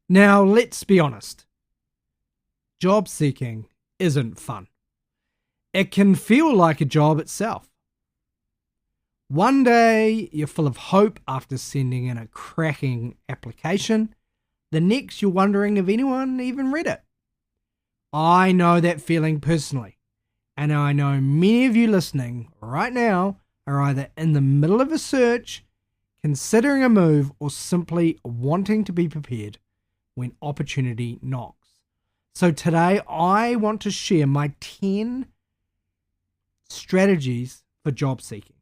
Now, let's be honest. Job seeking isn't fun. It can feel like a job itself. One day, you're full of hope after sending in a cracking application. The next, you're wondering if anyone even read it. I know that feeling personally, and I know many of you listening right now are either in the middle of a search, considering a move, or simply wanting to be prepared when opportunity knocks. So today, I want to share my 10 strategies for job seeking,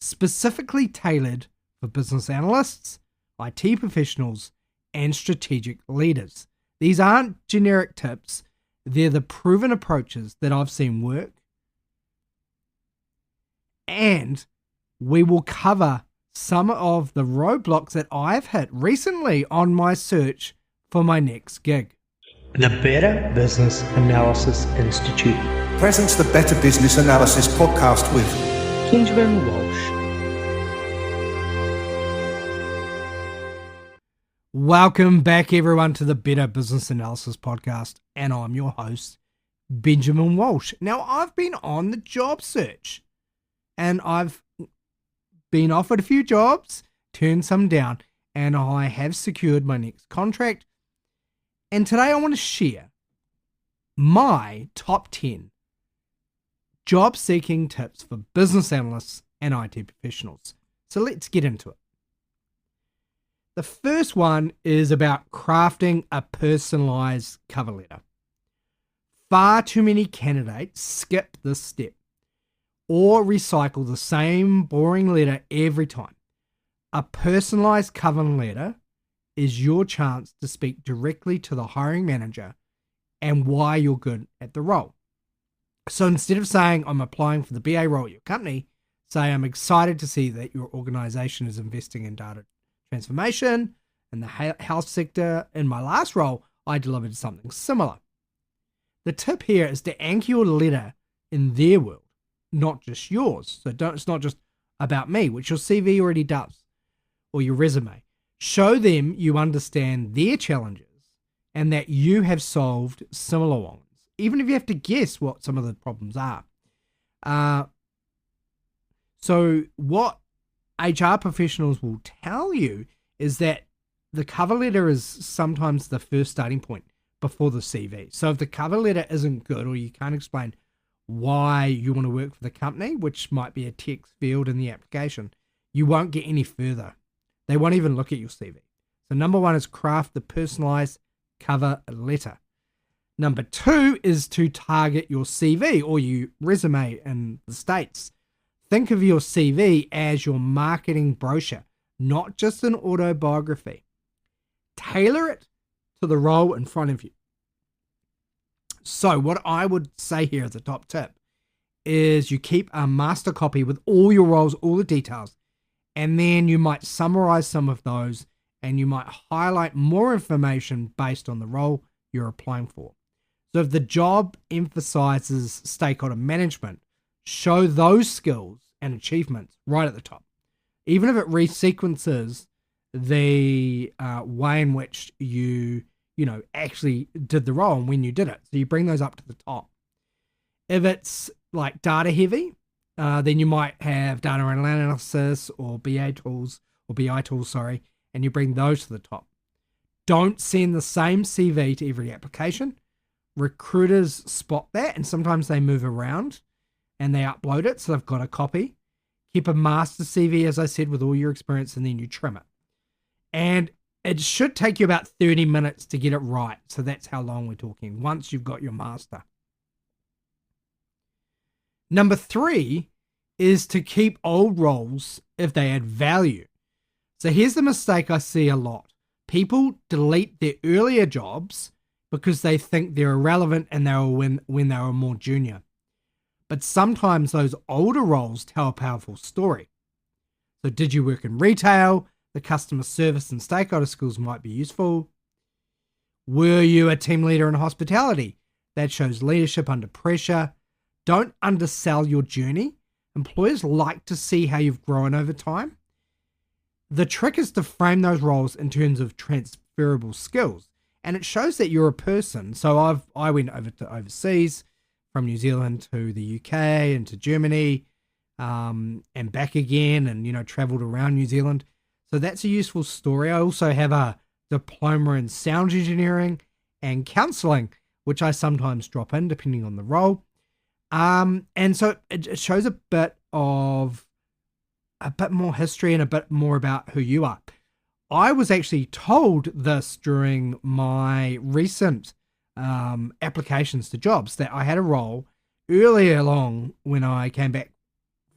specifically tailored for business analysts, IT professionals, and strategic leaders. These aren't generic tips. They're the proven approaches that I've seen work. And we will cover some of the roadblocks that I've hit recently on my search for my next gig. The Better Business Analyst Institute presents the Better Business Analyst Podcast with Benjamen Walsh. Welcome back, everyone, to the Better Business Analyst Podcast, and I'm your host, Benjamen Walsh. Now, I've been on the job search, and I've been offered a few jobs, turned some down, and I have secured my next contract. And today I want to share my top 10 job-seeking tips for business analysts and IT professionals. So let's get into it. The first one is about crafting a personalized cover letter. Far too many candidates skip this step or recycle the same boring letter every time. A personalized cover letter is your chance to speak directly to the hiring manager and why you're good at the role. So instead of saying, I'm applying for the BA role at your company, say, I'm excited to see that your organization is investing in data transformation in the health sector. In my last role, I delivered something similar. The tip here is to anchor your letter in their world, not just yours. So it's not just about me, which your CV already does, or your resume. Show them you understand their challenges and that you have solved similar ones, even if you have to guess what some of the problems are. So what HR professionals will tell you is that the cover letter is sometimes the first starting point before the CV. So if the cover letter isn't good, or you can't explain why you want to work for the company, which might be a text field in the application, you won't get any further. They won't even look at your CV. So number one is craft the personalized cover letter. Number two is to target your CV or your resume in the States. Think of your CV as your marketing brochure, not just an autobiography. Tailor it to the role in front of you. So what I would say here as a top tip is you keep a master copy with all your roles, all the details, and then you might summarize some of those and you might highlight more information based on the role you're applying for. So if the job emphasizes stakeholder management, show those skills and achievements right at the top. Even if it resequences the way in which you actually did the role and when you did it. So you bring those up to the top. If it's like data heavy, then you might have data analysis or BI tools, and you bring those to the top. Don't send the same CV to every application. Recruiters spot that, and sometimes they move around and they upload it, so they've got a copy. Keep a master CV, as I said, with all your experience, and then you trim it. And it should take you about 30 minutes to get it right. So that's how long we're talking, once you've got your master. Number three is to keep old roles if they add value. So here's the mistake I see a lot. People delete their earlier jobs because they think they're irrelevant and they were when they were more junior. But sometimes those older roles tell a powerful story. So did you work in retail? The customer service and stakeholder skills might be useful. Were you a team leader in hospitality? That shows leadership under pressure. Don't undersell your journey. Employers like to see how you've grown over time. The trick is to frame those roles in terms of transferable skills. And it shows that you're a person. So I went over to overseas from New Zealand to the UK and to Germany, and back again, and, traveled around New Zealand. So that's a useful story. I also have a diploma in sound engineering and counseling, which I sometimes drop in depending on the role. And so it shows a bit more history and a bit more about who you are. I was actually told this during my recent applications to jobs, that I had a role earlier along when I came back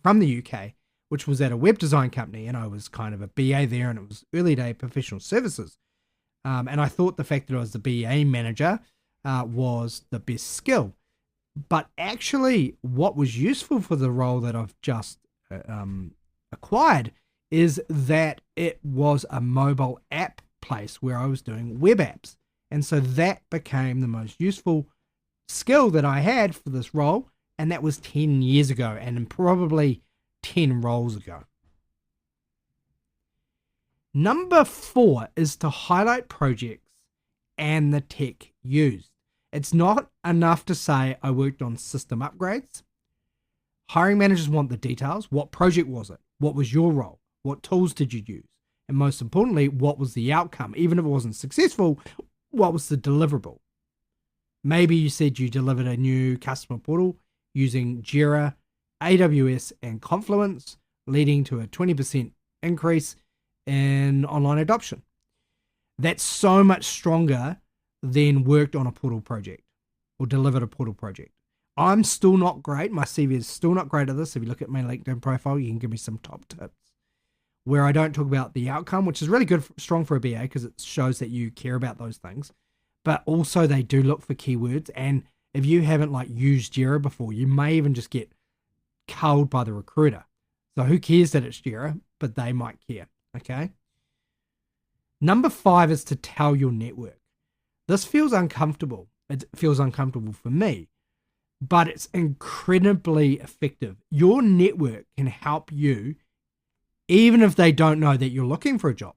from the UK, which was at a web design company, and I was kind of a BA there, and it was early day professional services. And I thought the fact that I was the BA manager was the best skill. But actually, what was useful for the role that I've just acquired is that it was a mobile app place where I was doing web apps. And so that became the most useful skill that I had for this role. And that was 10 years ago, and probably 10 roles ago. Number 4 is to highlight projects and the tech used. It's not enough to say I worked on system upgrades. Hiring managers want the details. What project was it? What was your role? What tools did you use? And most importantly, what was the outcome? Even if it wasn't successful, what was the deliverable? Maybe you said you delivered a new customer portal using Jira, AWS, and Confluence, leading to a 20% increase in online adoption. That's so much stronger than worked on a portal project or delivered a portal project. I'm still not great. My CV is still not great at this. If you look at my LinkedIn profile, you can give me some top tips where I don't talk about the outcome, which is really good, strong for a BA, because it shows that you care about those things. But also they do look for keywords. And if you haven't used Jira before, you may even just get culled by the recruiter. So who cares that it's Jira, but they might care. Okay. Number 5 is to tell your network. This feels uncomfortable. It feels uncomfortable for me, but it's incredibly effective. Your network can help you even if they don't know that you're looking for a job.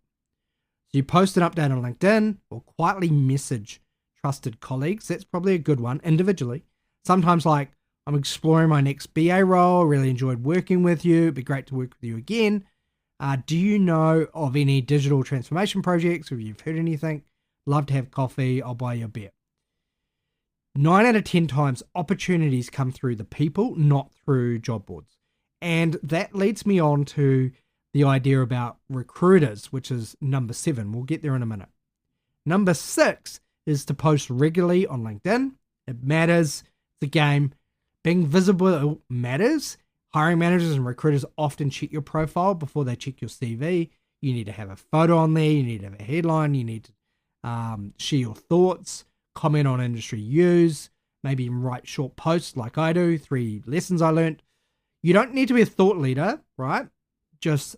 So you post an update on LinkedIn or quietly message trusted colleagues. That's probably a good one individually. Sometimes I'm exploring my next BA role. Really enjoyed working with you. It'd be great to work with you again. Do you know of any digital transformation projects, or if you've heard anything? Love to have coffee. I'll buy you a beer. 9 out of 10 times, opportunities come through the people, not through job boards. And that leads me on to the idea about recruiters, which is number 7. We'll get there in a minute. Number 6 is to post regularly on LinkedIn. It matters. The game. Being visible matters. Hiring managers and recruiters often check your profile before they check your CV. You need to have a photo on there. You need to have a headline. You need to share your thoughts, comment on industry news, maybe even write short posts like I do, 3 lessons I learned. You don't need to be a thought leader, right? Just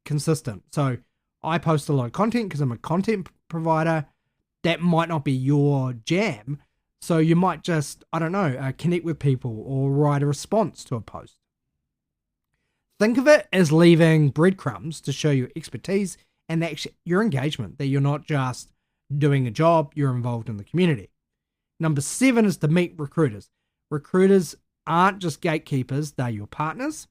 consistent. So I post a lot of content because I'm a content provider. That might not be your jam. So you might just, connect with people or write a response to a post. Think of it as leaving breadcrumbs to show your expertise and actually your engagement, that you're not just doing a job, you're involved in the community. Number 7 is to meet recruiters. Recruiters aren't just gatekeepers, they're your partners.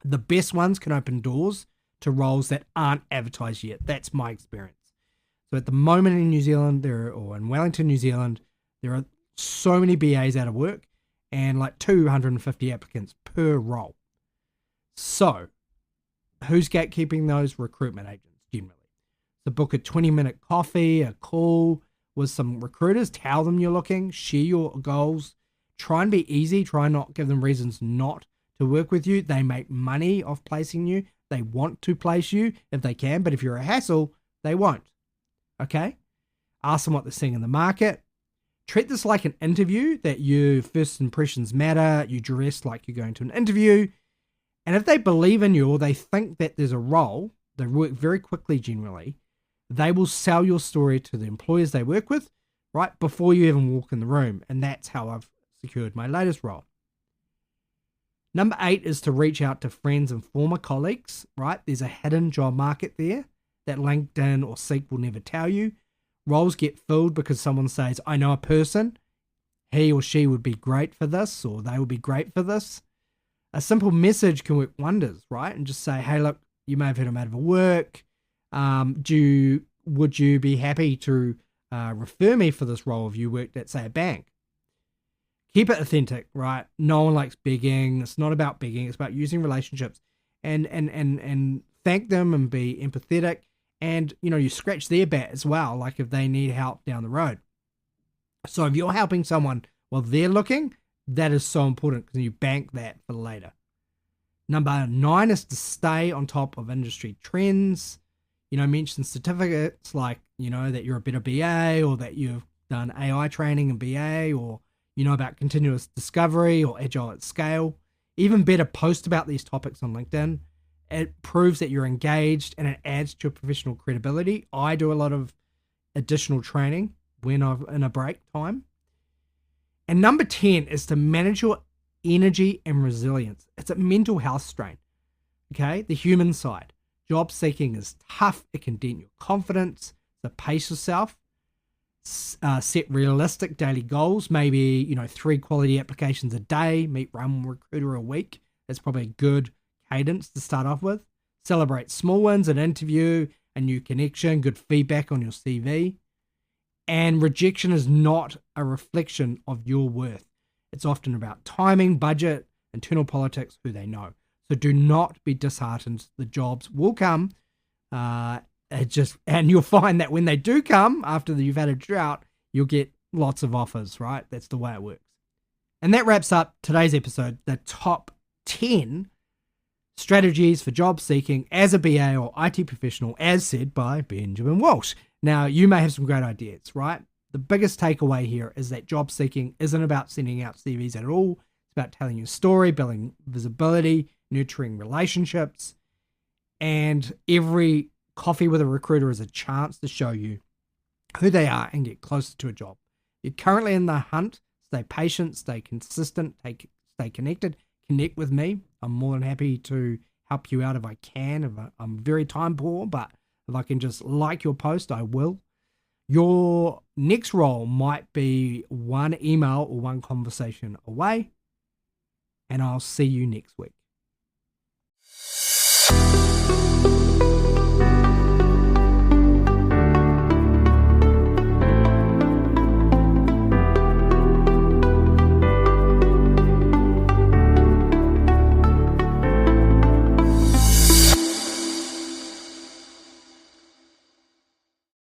The best ones can open doors to roles that aren't advertised yet. That's my experience. So at the moment in New Zealand, or in Wellington, New Zealand, there are so many BAs out of work and 250 applicants per role. So who's gatekeeping those? Recruitment agents generally. So book a 20-minute coffee, a call with some recruiters, tell them you're looking, share your goals, try and be easy, try and not give them reasons not to work with you. They make money off placing you. They want to place you if they can, but if you're a hassle, they won't. Okay? Ask them what they're seeing in the market. Treat this like an interview, that your first impressions matter. You dress like you're going to an interview. And if they believe in you or they think that there's a role, they work very quickly generally, they will sell your story to the employers they work with right before you even walk in the room. And that's how I've secured my latest role. Number 8 is to reach out to friends and former colleagues, right? There's a hidden job market there that LinkedIn or Seek will never tell you. Roles get filled because someone says, I know a person, he or she would be great for this, or they would be great for this. A simple message can work wonders, right? And just say, hey, look, you may have heard I'm out of work. Would you be happy to refer me for this role if you worked at, say, a bank? Keep it authentic, right? No one likes begging. It's not about begging. It's about using relationships and thank them and be empathetic. And, you scratch their back as well, like if they need help down the road. So if you're helping someone while they're looking, that is so important because you bank that for later. Number 9 is to stay on top of industry trends. Mention certificates like, that you're a better BA, or that you've done AI training in BA, or about continuous discovery or agile at scale. Even better, post about these topics on LinkedIn. It proves that you're engaged and it adds to your professional credibility. I do a lot of additional training when I'm in a break time. And number 10 is to manage your energy and resilience. It's a mental health strain, okay? The human side. Job seeking is tough. It can dent your confidence. So pace yourself. Set realistic daily goals. Maybe, 3 quality applications a day. Meet one recruiter a week. That's probably a good cadence to start off with. Celebrate small wins, an interview, a new connection, good feedback on your CV. And rejection is not a reflection of your worth. It's often about timing, budget, internal politics, who they know. So do not be disheartened. The jobs will come. And you'll find that when they do come, after you've had a drought, you'll get lots of offers, right? That's the way it works. And that wraps up today's episode, the top 10 strategies for job seeking as a BA or IT professional, as said by Benjamen Walsh. Now, you may have some great ideas, right? The biggest takeaway here is that job seeking isn't about sending out CVs at all. It's about telling your story, building visibility, nurturing relationships, and every coffee with a recruiter is a chance to show you who they are and get closer to a job. You're currently in the hunt. Stay patient, stay consistent, stay connected. Connect with me. I'm more than happy to help you out if I can. I'm very time poor, but if I can just like your post, I will. Your next role might be one email or one conversation away, and I'll see you next week.